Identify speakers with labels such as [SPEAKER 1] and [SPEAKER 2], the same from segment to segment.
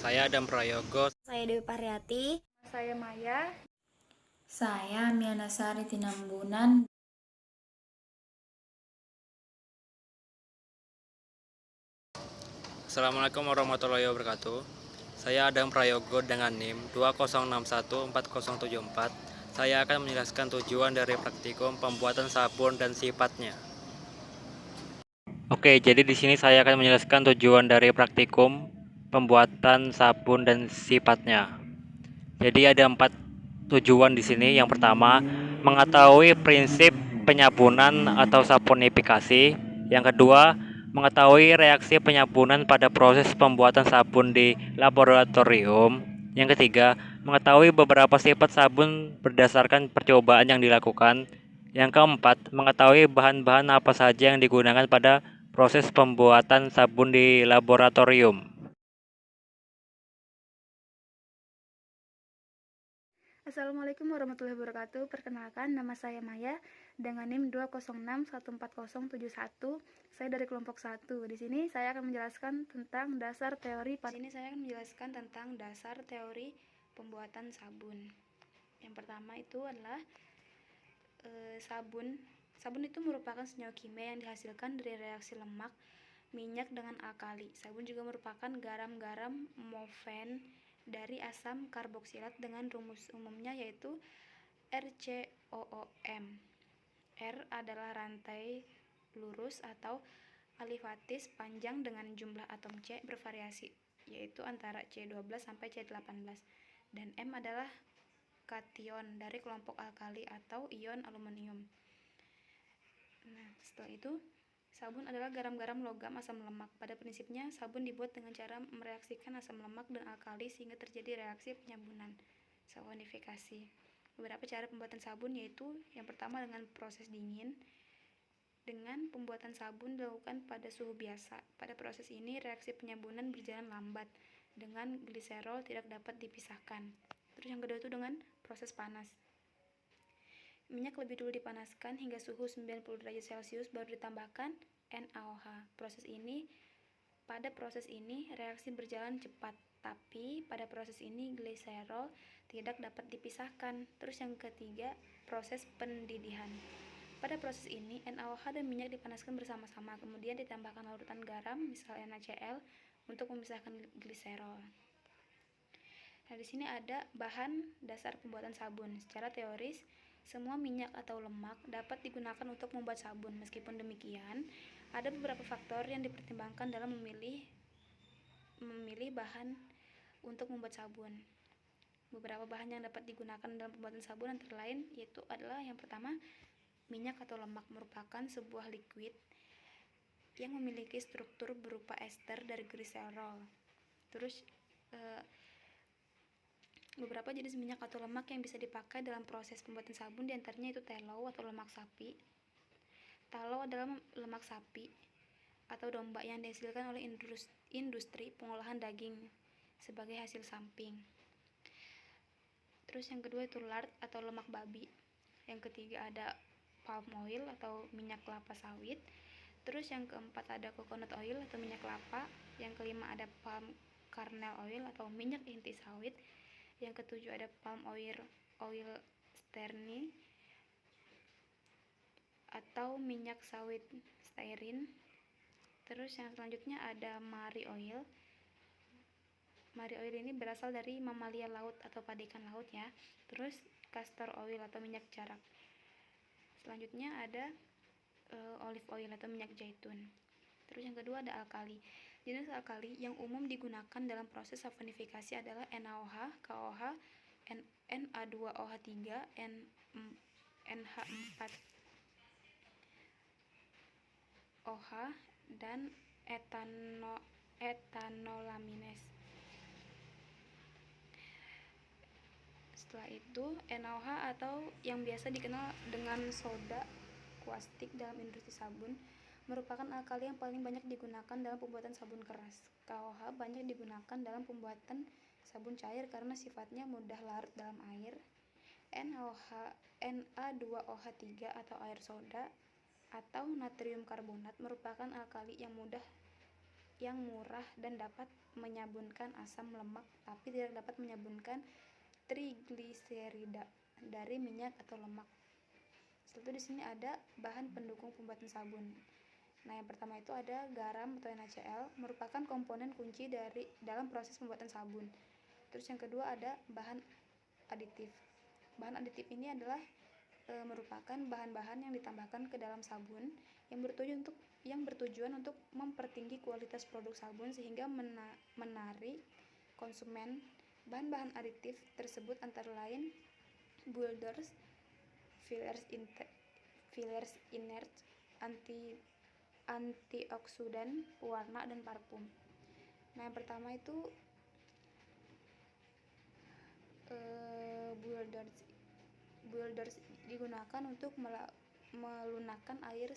[SPEAKER 1] Saya Adam Prayogo.
[SPEAKER 2] Saya Dewi Pariati.
[SPEAKER 3] Saya Maya.
[SPEAKER 4] Saya Miana Sari Tinambunan.
[SPEAKER 1] Assalamualaikum warahmatullahi wabarakatuh. Saya Adam Prayogo dengan NIM 20614074. Saya akan menjelaskan tujuan dari praktikum pembuatan sabun dan sifatnya. Oke, jadi di sini saya akan menjelaskan tujuan dari praktikum pembuatan sabun dan sifatnya. Jadi ada 4 tujuan di sini. Yang pertama, mengetahui prinsip penyabunan atau saponifikasi. Yang kedua, mengetahui reaksi penyabunan pada proses pembuatan sabun di laboratorium. Yang ketiga, mengetahui beberapa sifat sabun berdasarkan percobaan yang dilakukan. Yang keempat, mengetahui bahan-bahan apa saja yang digunakan pada proses pembuatan sabun di laboratorium.
[SPEAKER 3] Assalamualaikum warahmatullahi wabarakatuh. Perkenalkan, nama saya Maya dengan NIM 2061407. Saya dari kelompok 1. Di sini saya akan menjelaskan tentang dasar teori pembuatan sabun. Yang pertama itu adalah sabun. Sabun itu merupakan senyawa kimia yang dihasilkan dari reaksi lemak, minyak dengan alkali. Sabun juga merupakan garam-garam moven dari asam karboksilat dengan rumus umumnya yaitu RCOOM. R adalah rantai lurus atau alifatis panjang dengan jumlah atom C bervariasi, yaitu antara C12 sampai C18. Dan M adalah kation dari kelompok alkali atau ion aluminium. Nah, setelah itu sabun adalah garam-garam logam asam lemak. Pada prinsipnya, sabun dibuat dengan cara mereaksikan asam lemak dan alkali sehingga terjadi reaksi penyabunan, saponifikasi. Beberapa cara pembuatan sabun yaitu yang pertama dengan proses dingin. Dengan pembuatan sabun dilakukan pada suhu biasa. Pada proses ini, reaksi penyabunan berjalan lambat dengan gliserol tidak dapat dipisahkan. Terus yang kedua itu dengan proses panas. Minyak lebih dulu dipanaskan hingga suhu 90 derajat Celcius baru ditambahkan NaOH. Pada proses ini reaksi berjalan cepat, tapi pada proses ini gliserol tidak dapat dipisahkan. Terus yang ketiga, proses pendidihan. Pada proses ini NaOH dan minyak dipanaskan bersama-sama, kemudian ditambahkan larutan garam, misal NaCl, untuk memisahkan gliserol. Nah, di sini ada bahan dasar pembuatan sabun. Secara teoris, semua minyak atau lemak dapat digunakan untuk membuat sabun. Meskipun demikian, ada beberapa faktor yang dipertimbangkan dalam memilih bahan untuk membuat sabun. Beberapa bahan yang dapat digunakan dalam pembuatan sabun antara lain yaitu adalah yang pertama, minyak atau lemak merupakan sebuah liquid yang memiliki struktur berupa ester dari gliserol. Terus beberapa jenis minyak atau lemak yang bisa dipakai dalam proses pembuatan sabun diantaranya itu tallow atau lemak sapi. Tallow adalah lemak sapi atau domba yang dihasilkan oleh industri pengolahan daging sebagai hasil samping. Terus yang kedua itu lard atau lemak babi. Yang ketiga ada palm oil atau minyak kelapa sawit. Terus yang keempat ada coconut oil atau minyak kelapa. Yang kelima ada palm kernel oil atau minyak inti sawit. Yang ketujuh ada palm oil sterni atau minyak sawit steirin. Terus yang selanjutnya ada mari oil. Mari oil ini berasal dari mamalia laut atau pada ikan laut ya. Terus castor oil atau minyak jarak. Selanjutnya ada olive oil atau minyak zaitun. Terus yang kedua ada alkali. Jenis alkali yang umum digunakan dalam proses saponifikasi adalah NaOH, KOH, Na2OH3, NH4OH, dan etanolamines. Setelah itu, NaOH atau yang biasa dikenal dengan soda kaustik dalam industri sabun merupakan alkali yang paling banyak digunakan dalam pembuatan sabun keras. KOH banyak digunakan dalam pembuatan sabun cair karena sifatnya mudah larut dalam air. Na2OH3 atau air soda atau natrium karbonat merupakan alkali yang mudah yang murah dan dapat menyabunkan asam lemak tapi tidak dapat menyabunkan trigliserida dari minyak atau lemak. Setelah itu di sini ada bahan pendukung pembuatan sabun. Nah, yang pertama itu ada garam atau NaCl, merupakan komponen kunci dalam proses pembuatan sabun. Terus yang kedua ada bahan aditif. Bahan aditif ini adalah merupakan bahan-bahan yang ditambahkan ke dalam sabun yang bertujuan untuk mempertinggi kualitas produk sabun sehingga menarik konsumen. Bahan-bahan aditif tersebut antara lain builders, fillers inert, antioksidan, pewarna, dan parfum. Nah, yang pertama itu builders digunakan untuk melunakkan air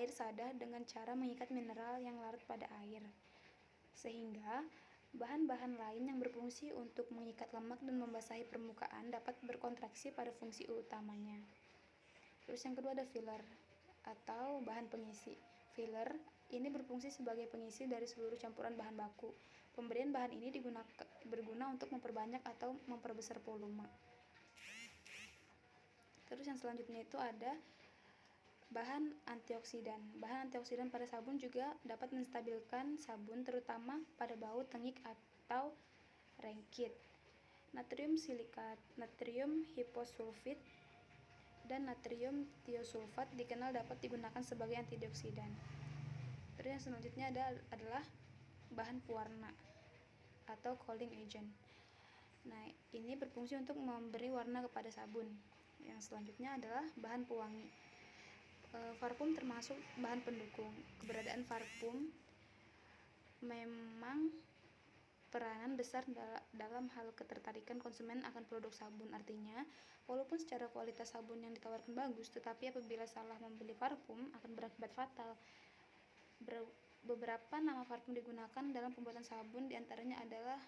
[SPEAKER 3] sada dengan cara mengikat mineral yang larut pada air, sehingga bahan-bahan lain yang berfungsi untuk mengikat lemak dan membasahi permukaan dapat berkontraksi pada fungsi utamanya. Terus yang kedua ada filler atau bahan pengisi. Filler ini berfungsi sebagai pengisi dari seluruh campuran bahan baku. Pemberian bahan ini berguna untuk memperbanyak atau memperbesar volume. Terus yang selanjutnya itu ada bahan antioksidan. Bahan antioksidan pada sabun juga dapat menstabilkan sabun, terutama pada bau, tengik, atau rengkit. Natrium silikat, natrium hiposulfit, dan natrium tiosulfat dikenal dapat digunakan sebagai antioksidan. Terus yang selanjutnya adalah bahan pewarna atau coloring agent. Nah, ini berfungsi untuk memberi warna kepada sabun. Yang selanjutnya adalah bahan pewangi. Parfum termasuk bahan pendukung. Keberadaan parfum memang peranan besar dalam hal ketertarikan konsumen akan produk sabun. Artinya, walaupun secara kualitas sabun yang ditawarkan bagus, tetapi apabila salah membeli parfum akan berakibat fatal. Beberapa nama parfum digunakan dalam pembuatan sabun, diantaranya adalah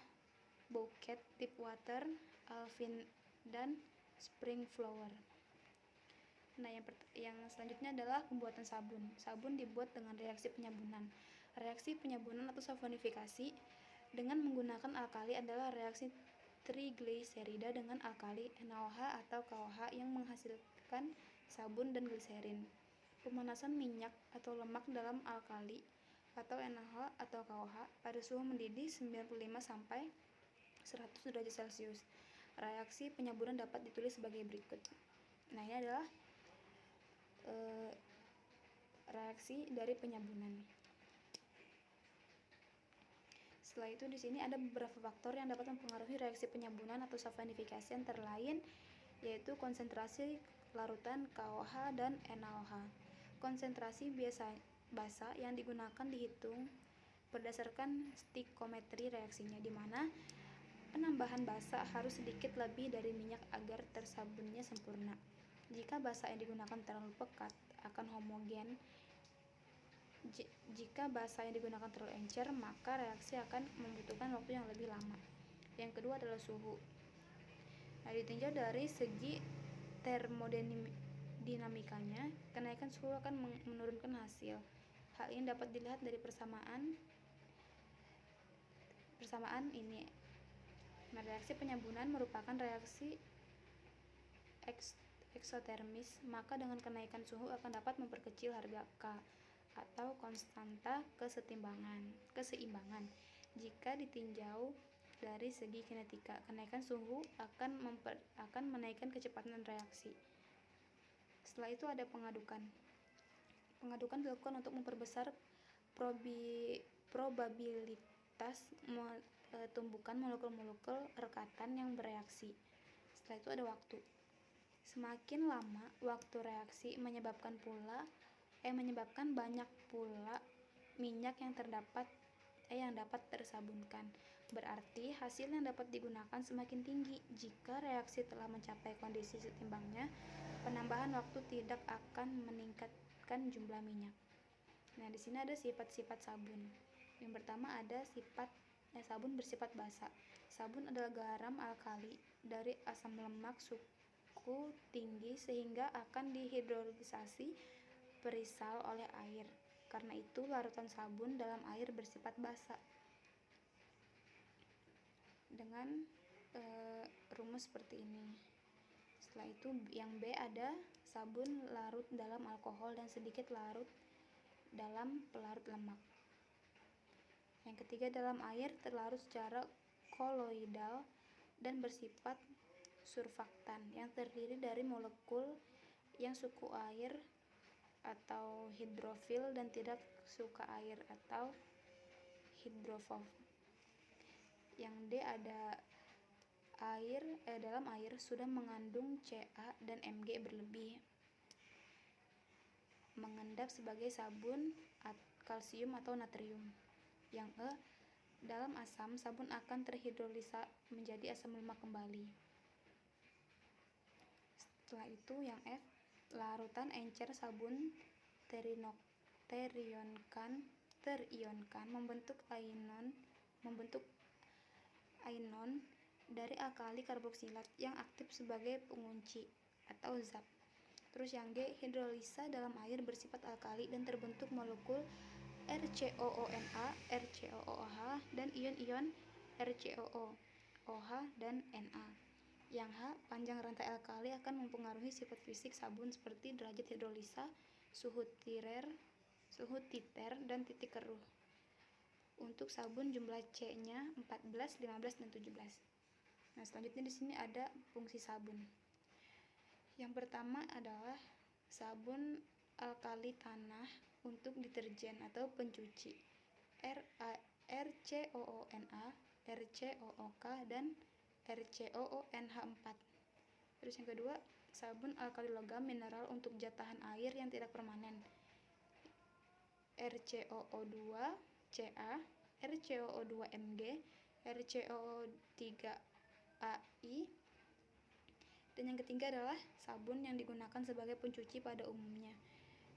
[SPEAKER 3] Bouquet, Deepwater, Alvin, dan Spring Flower. Nah, yang selanjutnya adalah pembuatan sabun. Sabun dibuat dengan reaksi penyabunan. Reaksi penyabunan atau saponifikasi dengan menggunakan alkali adalah reaksi trigliserida dengan alkali NaOH atau KOH yang menghasilkan sabun dan gliserin. Pemanasan minyak atau lemak dalam alkali atau NaOH atau KOH pada suhu mendidih 95 sampai 100 derajat Celcius. Reaksi penyabunan dapat ditulis sebagai berikut. Nah, ini adalah reaksi dari penyabunan. Setelah itu di sini ada beberapa faktor yang dapat mempengaruhi reaksi penyabunan atau saponifikasi, antara lain yaitu konsentrasi larutan KOH dan NaOH. Konsentrasi basa yang digunakan dihitung berdasarkan stikometri reaksinya, di mana penambahan basa harus sedikit lebih dari minyak agar tersabunnya sempurna. Jika basa yang digunakan terlalu pekat akan homogen. Jika basa yang digunakan terlalu encer, maka reaksi akan membutuhkan waktu yang lebih lama. Yang kedua adalah suhu. Nah, ditinjau dari segi termodinamikanya, kenaikan suhu akan menurunkan hasil. Hal ini dapat dilihat dari persamaan ini. Nah, reaksi penyabunan merupakan reaksi eksotermis, maka dengan kenaikan suhu akan dapat memperkecil harga K atau konstanta keseimbangan. Jika ditinjau dari segi kinetika, kenaikan suhu akan menaikkan kecepatan reaksi. Setelah itu ada pengadukan. Pengadukan dilakukan untuk memperbesar probabilitas tumbukan molekul-molekul rekatan yang bereaksi. Setelah itu ada waktu. Semakin lama waktu reaksi menyebabkan banyak pula minyak yang dapat tersabunkan. Berarti hasil yang dapat digunakan semakin tinggi. Jika reaksi telah mencapai kondisi setimbangnya, penambahan waktu tidak akan meningkatkan jumlah minyak. Nah, di sini ada sifat-sifat sabun. Yang pertama ada sabun bersifat basa. Sabun adalah garam alkali dari asam lemak tinggi sehingga akan dihidrolisasi perisal oleh air. Karena itu, larutan sabun dalam air bersifat basa. Dengan rumus seperti ini. Setelah itu, yang B ada sabun larut dalam alkohol dan sedikit larut dalam pelarut lemak. Yang ketiga, dalam air terlarut secara koloidal dan bersifat surfaktan yang terdiri dari molekul yang suku air atau hidrofil dan tidak suka air atau hidrofob. Yang D ada dalam air sudah mengandung Ca dan Mg berlebih, mengendap sebagai sabun kalsium atau natrium. Yang E, dalam asam sabun akan terhidrolisa menjadi asam lemak kembali. Setelah itu, yang F, larutan encer sabun terionkan membentuk ainon dari alkali karboksilat yang aktif sebagai pengunci atau zat. Terus yang G, hidrolisa dalam air bersifat alkali dan terbentuk molekul RCOONa, RCOOH, dan ion-ion RCOOH dan Na. Yang H, panjang rantai alkali akan mempengaruhi sifat fisik sabun seperti derajat hidrolisa, suhu titer, dan titik keruh. Untuk sabun jumlah C-nya 14, 15, dan 17. Nah, selanjutnya di sini ada fungsi sabun. Yang pertama adalah sabun alkali tanah untuk deterjen atau pencuci RCOONa, RCOOK, dan RCOONH4. Terus yang kedua, sabun alkali logam mineral untuk zat tahan air yang tidak permanen RCOO2Ca, RCOO2Mg, RCOO3AI. Dan yang ketiga adalah sabun yang digunakan sebagai pencuci pada umumnya.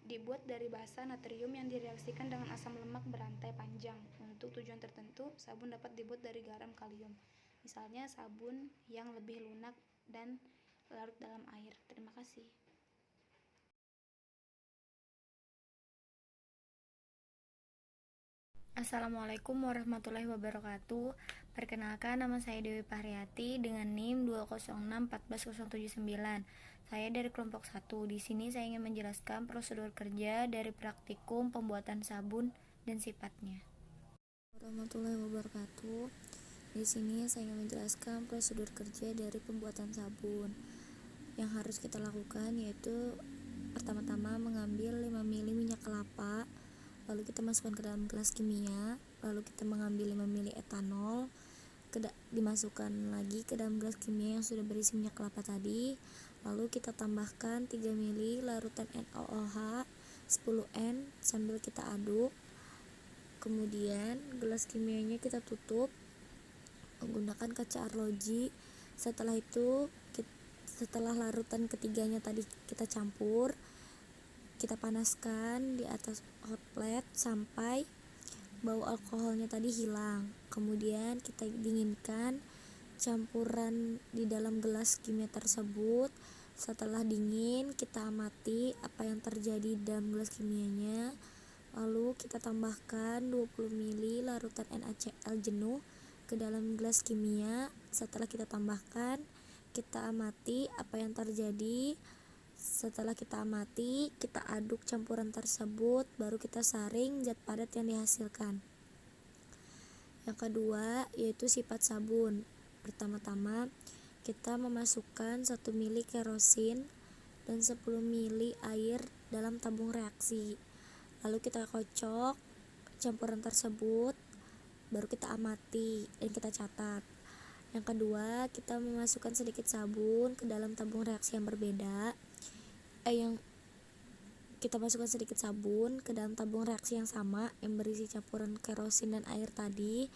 [SPEAKER 3] Dibuat dari basa natrium yang direaksikan dengan asam lemak berantai panjang. Untuk tujuan tertentu, sabun dapat dibuat dari garam kalium. Misalnya sabun yang lebih lunak dan larut dalam air. Terima kasih.
[SPEAKER 4] Assalamualaikum warahmatullahi wabarakatuh. Perkenalkan, nama saya Dewi Pahriati dengan NIM 206140179. Saya dari kelompok 1. Di sini saya ingin menjelaskan prosedur kerja dari praktikum pembuatan sabun dan sifatnya. Warahmatullahi wabarakatuh. Di sini saya ingin menjelaskan prosedur kerja dari pembuatan sabun. Yang harus kita lakukan yaitu pertama-tama mengambil 5 ml minyak kelapa, lalu kita masukkan ke dalam gelas kimia, lalu kita mengambil 5 ml etanol, dimasukkan lagi ke dalam gelas kimia yang sudah berisi minyak kelapa tadi, lalu kita tambahkan 3 ml larutan NaOH 10N sambil kita aduk. Kemudian gelas kimianya kita tutup menggunakan kaca arloji. Setelah itu, setelah larutan ketiganya tadi kita campur, kita panaskan di atas hot plate sampai bau alkoholnya tadi hilang. Kemudian kita dinginkan campuran di dalam gelas kimia tersebut. Setelah dingin, kita amati apa yang terjadi di dalam gelas kimianya. Lalu kita tambahkan 20 ml larutan NaCl jenuh ke dalam gelas kimia. Setelah kita tambahkan, kita amati apa yang terjadi. Setelah kita amati, kita aduk campuran tersebut, baru kita saring zat padat yang dihasilkan. Yang kedua yaitu sifat sabun. Pertama-tama kita memasukkan 1 ml kerosin dan 10 ml air dalam tabung reaksi. Lalu kita kocok campuran tersebut, baru kita amati dan kita catat. Yang kedua, kita memasukkan sedikit sabun ke dalam tabung reaksi yang berbeda. Kita masukkan sedikit sabun ke dalam tabung reaksi yang sama yang berisi campuran kerosin dan air tadi.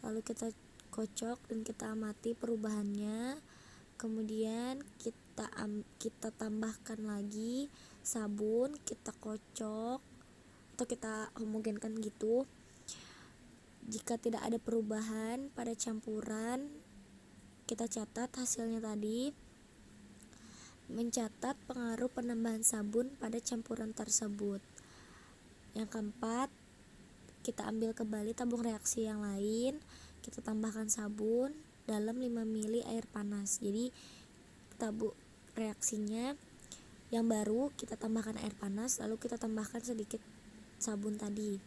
[SPEAKER 4] Lalu kita kocok dan kita amati perubahannya. Kemudian kita tambahkan lagi sabun, kita kocok atau kita homogenkan gitu. Jika tidak ada perubahan pada campuran, kita catat hasilnya tadi. Mencatat pengaruh penambahan sabun pada campuran tersebut. Yang keempat, kita ambil kembali tabung reaksi yang lain, kita tambahkan sabun dalam 5 ml air panas. Jadi tabung reaksinya yang baru kita tambahkan air panas, lalu kita tambahkan sedikit sabun tadi.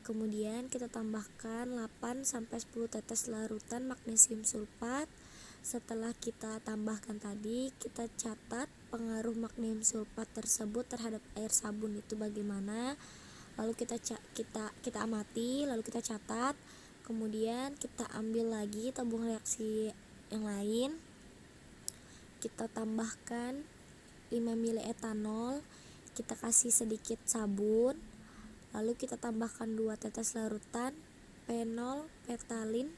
[SPEAKER 4] Kemudian kita tambahkan 8-10 tetes larutan magnesium sulfat. Setelah kita tambahkan tadi, kita catat pengaruh magnesium sulfat tersebut terhadap air sabun itu bagaimana. Lalu kita amati, lalu kita catat. Kemudian kita ambil lagi tabung reaksi yang lain. Kita tambahkan 5 ml etanol, kita kasih sedikit sabun. Lalu kita tambahkan 2 tetes larutan fenol phthalein.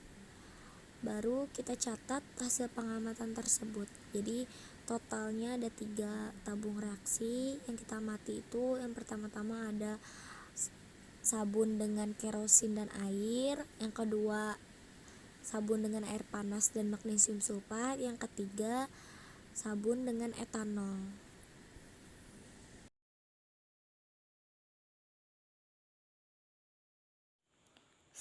[SPEAKER 4] Baru kita catat hasil pengamatan tersebut. Jadi totalnya ada 3 tabung reaksi yang kita amati itu. Yang pertama-tama ada sabun dengan kerosin dan air. Yang kedua, sabun dengan air panas dan magnesium sulfat. Yang ketiga, sabun dengan etanol.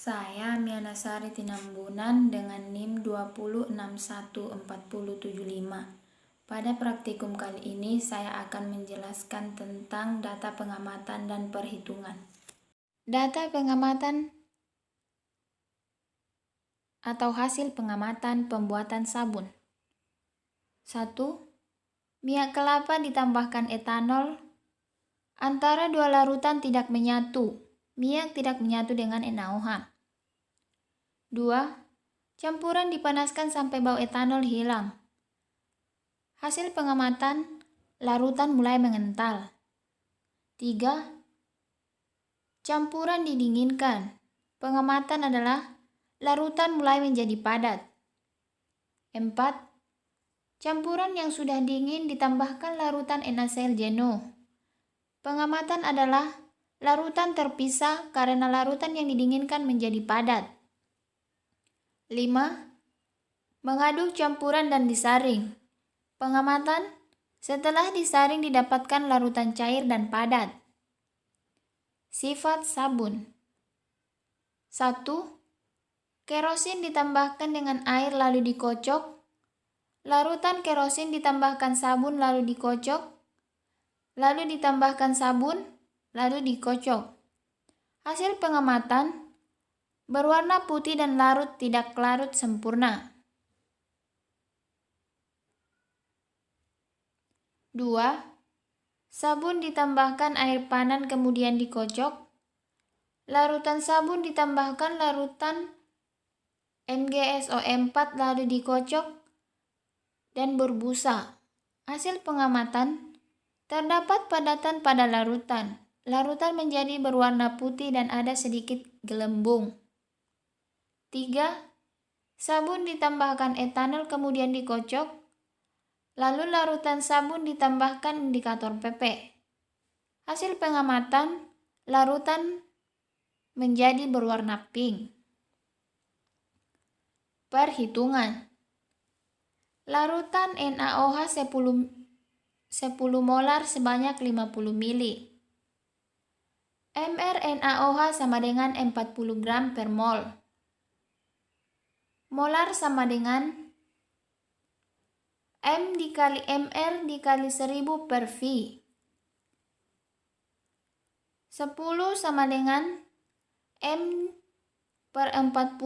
[SPEAKER 2] Saya Miana Sari Tinambunan dengan NIM 20614075. Pada praktikum kali ini saya akan menjelaskan tentang data pengamatan dan perhitungan. Data pengamatan atau hasil pengamatan pembuatan sabun. 1. Minyak kelapa ditambahkan etanol. Antara dua larutan tidak menyatu. Minyak tidak menyatu dengan NaOH. 2. Campuran dipanaskan sampai bau etanol hilang. Hasil pengamatan, larutan mulai mengental. 3. Campuran didinginkan. Pengamatan adalah larutan mulai menjadi padat. 4. Campuran yang sudah dingin ditambahkan larutan NaCl jenuh. Pengamatan adalah larutan terpisah karena larutan yang didinginkan menjadi padat. 5. Mengaduk campuran dan disaring. Pengamatan, setelah disaring didapatkan larutan cair dan padat. Sifat sabun. 1. Kerosin ditambahkan dengan air lalu dikocok. Larutan kerosin ditambahkan sabun lalu dikocok. Lalu ditambahkan sabun, lalu dikocok. Hasil pengamatan, berwarna putih dan larut tidak larut sempurna. 2. Sabun ditambahkan air panas kemudian dikocok. Larutan sabun ditambahkan larutan NGSO4 lalu dikocok dan berbusa. Hasil pengamatan, terdapat padatan pada larutan. Larutan menjadi berwarna putih dan ada sedikit gelembung. 3. Sabun ditambahkan etanol kemudian dikocok. Lalu larutan sabun ditambahkan indikator PP. Hasil pengamatan, larutan menjadi berwarna pink. Perhitungan. Larutan NaOH 10 molar sebanyak 50 ml. mRNaOH sama dengan 40 gram per mol. Molar sama dengan M dikali MR dikali 1000 per V. 10 sama dengan M per 40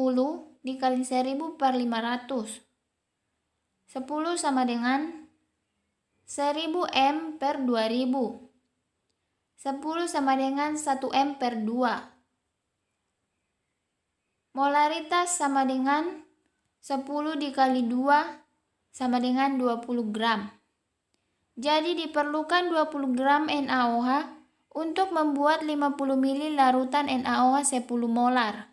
[SPEAKER 2] dikali 1000 per 500. 10 sama dengan 1000 M per 2000. 10 sama dengan 1 M per 2. Molaritas sama dengan 10 dikali 2 sama dengan 20 gram. Jadi diperlukan 20 gram NaOH untuk membuat 50 ml larutan NaOH 10 molar.